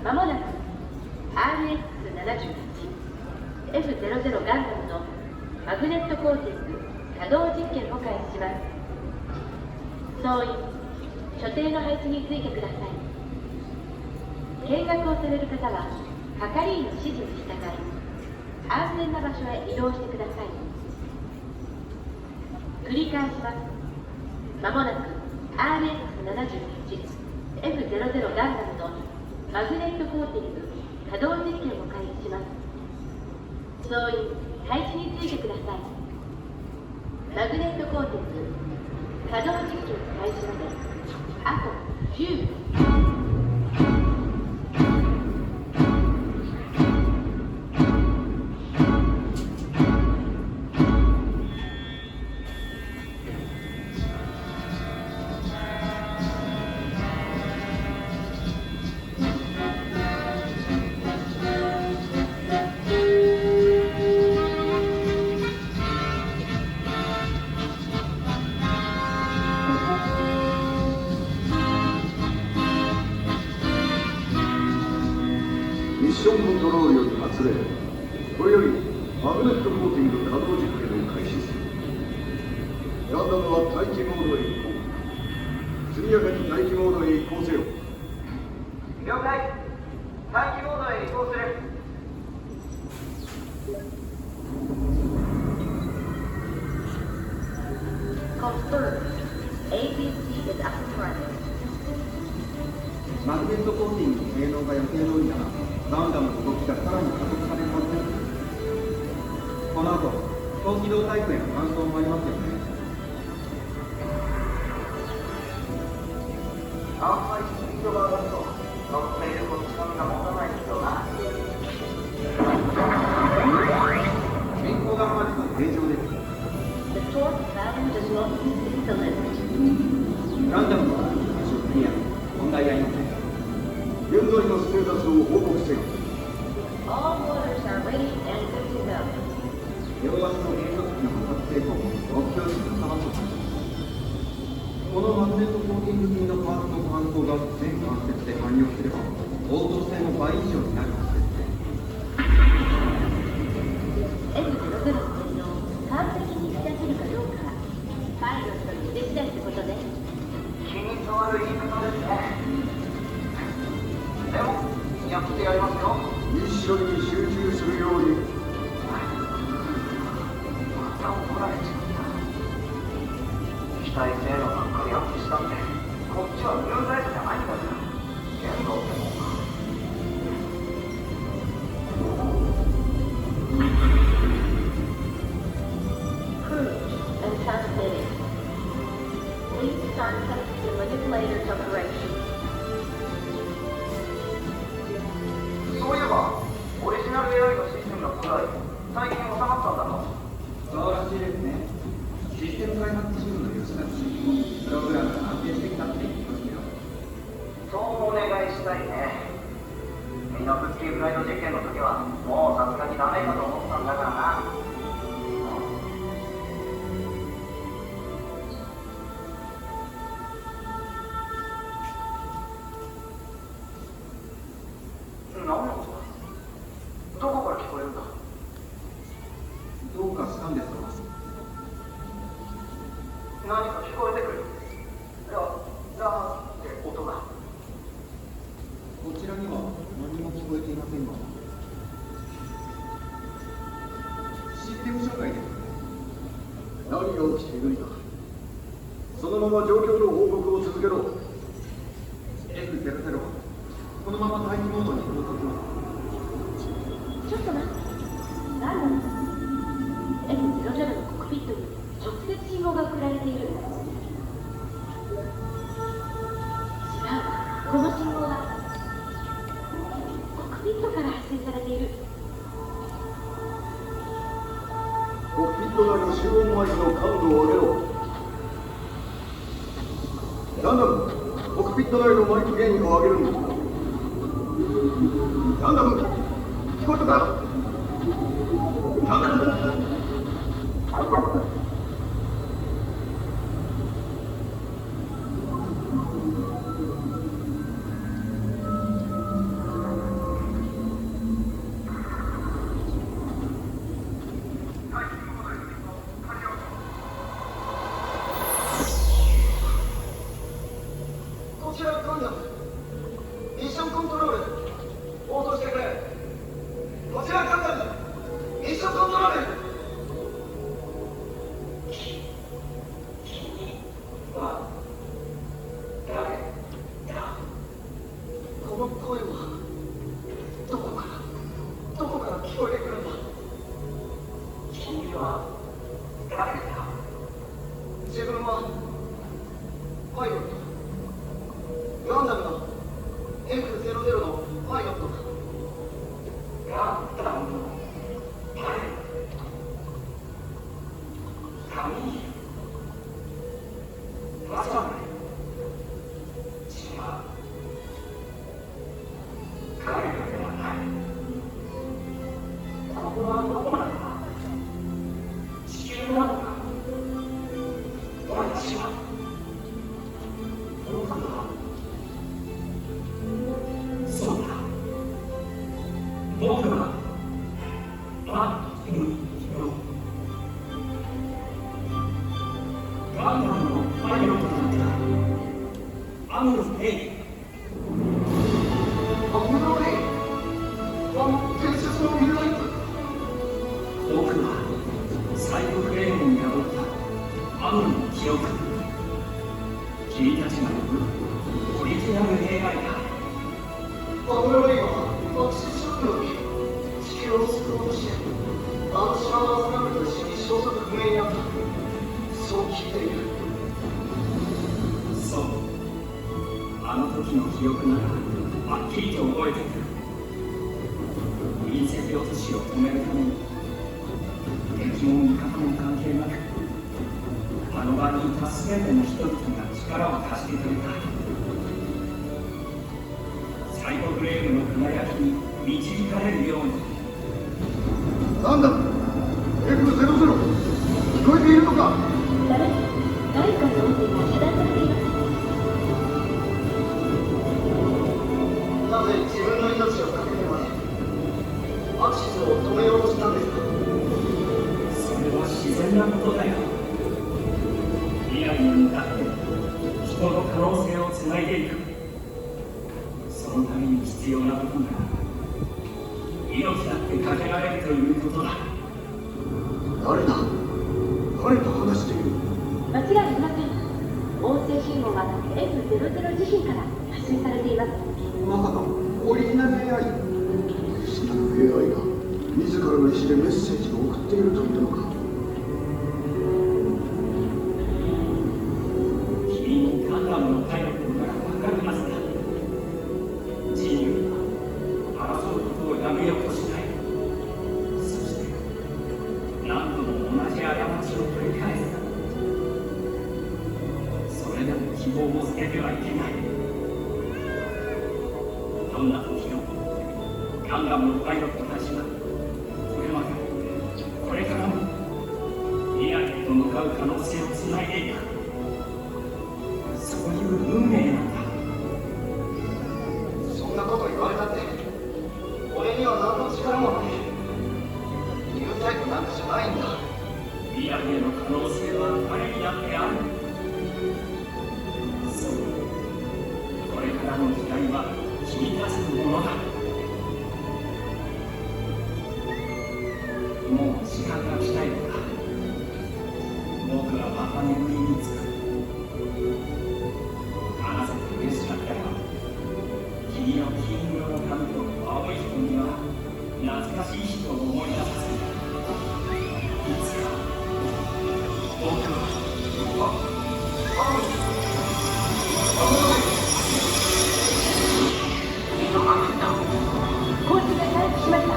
まもなく RX-78F00 ガンダムのマグネットコーティング稼働実験を開始します。総員、所定の配置についてください。見学をされる方は係員の指示に従い安全な場所へ移動してください。繰り返します。まもなく RX-78F00 ガンダムのマグネットコーティング稼働実験を開始します。総員、配置についてください。マグネットコーティング稼働実験開始まであと10秒。ミッションコントロールより発令。これよりマグネットコーティング稼働実験を開始する。ガンダムは待機モードへ移行。速やかに待機モードへ移行せよ。了解。待機モードへ移行する。Confirmed. APC is up and running. マグネットコーティングの性能が予定通りならガンダムの動きがさらに加速されるはずです。この後高機動タイプへの換装もありますよね。あんまりスピードが上がると乗っているこっちの身が持たないけどな。変更がマジの正常です。 The torque valve does not exceed the limit. ガンダムの出クリア、問題ありません。現在のステータスを報告せよ。 All motors are ready and good to go. 両足の変速機の発生後、目標値に収まっています。このマグネットコーティング品のパーツの換装が全関節で完了すれば、応答性も倍以上になるはずですね。 F00 の性能を完璧に引き出せるかどうか、パイロットの腕次第ってことね。気に障る言い方ですね。でもやってやりますよ。ミッションに集中するように。また怒られちゃった。機体性能ばっかりアップしたってこっちはニュータイプじゃないんだから限度ってもんか。Cruise and transmitting. Please start testing manipulators operation. そういえばオリジナル AI のシステムの不具合最近収まったんだろう。そうらしいですね。システム開発チームの吉田氏、プログラムが安定してきたって言ってますけど。そうお願いしたいね。ミノフスキーフライト実験の時はもうさすがにダメかと思ったんだからな。何のことだ。どこから聞こえるんだ。どうかしたんですか？何か聞こえてくる。ラって音が。こちらには何も聞こえていませんが。システム障害です。何が起きているんだ。そのまま状況の報告を続けろ。 F00 はこのまま待機モードに移動できます。ちょっと待って。なんだろう。F00 のコックピットに直接信号が送られている。違う。この信号はコックピットから発信されている。コックピット内の集音マイクの感度を上げろ。ガンダム、コックピット内のマイクゲインを上げるんだ。ガンダム、聞こえたか？ガンダム。ミッションコントロール応答してくれ。こちらガンダムミッションコントロール。この声はどこから聞こえてくるんだ。君は誰だ。自分はパイロット、ガンダムの F00 のパイロットだ。ガンダムのパイロット、神まさか違う。彼らではない。ここはどこなのか。地球なのか。私は僕はそうだ。僕はガンダムのパイロットだったアムロ・レイ。アムロ・レイ、あの伝説のミューライト。僕はサイコフレームに破ったアムロの記憶。君たちが呼ぶオリジナル AI だ。アムロ・レイはアクセスショックの時、地球を救おうとしてあの島のアスラムと一緒に消息不明になった。そう聞いている。そう、あの時の記憶ならはっきりと覚えている。隕石落としを止めるために敵も味方も関係なくあの場にいた全ての人々が力を貸してくれた。サイコフレームの輝きに導かれるように。ガンダム F00 聞こえているのか。誰かの音声が遮断されています。なぜ自分の命をかけてまでアクシスを止めようとしたんですか。それは自然なことだよ。未来に向かって人の可能性をつないでいく。そのために必要なことが命だってかけられるということだ。誰だ。誰と話している。間違いありません。音声信号が F00 自身から発信されています。まさかオリジナル AI。 オリジナル AI が自らの意思でメッセージを送っているというのか。君もガンダムのパイロットなら分かるはずだ。人類は争うことをやめようとしない。そして何度も同じ過ちを繰り返す。それでも希望を捨ててはいけない。どんな時もガンダムのパイロットたちはこれまでこれからも未来へと向かう可能性をつないでいく。そういう運命なんだ。そんなこと言われたって俺には何の力もない。ニュータイプなんかじゃないんだ。未来への可能性は誰にだってある。そう、これからの時代は君たちのものだ。もう時間が来たようだ。僕はまた眠りにつく。話せて嬉しかったよ。君の金色の髪と青い瞳は懐かしい人を思い出させる。いつか僕は交信が回復しました。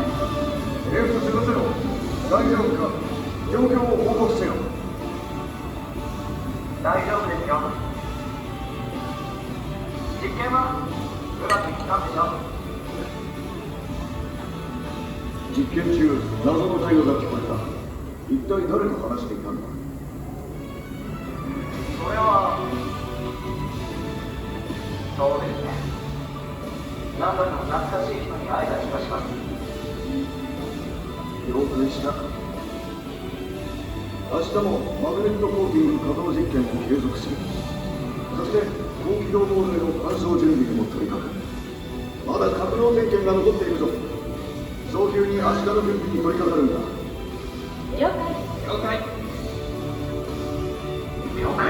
F00 大丈夫か。状況を報告せよ。大丈夫ですよ。実験はうまくいったんでしょ。実験中謎の会話が聞こえた。一体誰と話していたんだ。それはそうですね。何度も懐かしい人に会えた気がします。了解した。明日もマグネットコーティング稼働実験を継続する。そして高機動モードへの搬送準備にも取り掛かる。件が残っているぞ。早急に明日の準備に取り掛かるんだ。了解。了解。了解。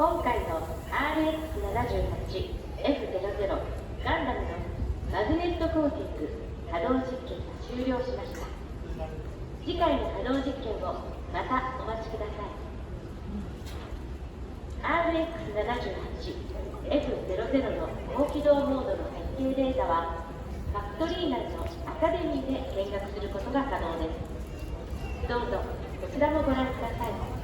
今回の RX78F00 ガンダムのマグネットコーティング稼働実験が終了しました。次回の稼働実験をまたお待ちください。RX78F00 の高機動モードの設計データはファクトリー内のアカデミーで見学することが可能です。どうぞこちらもご覧ください。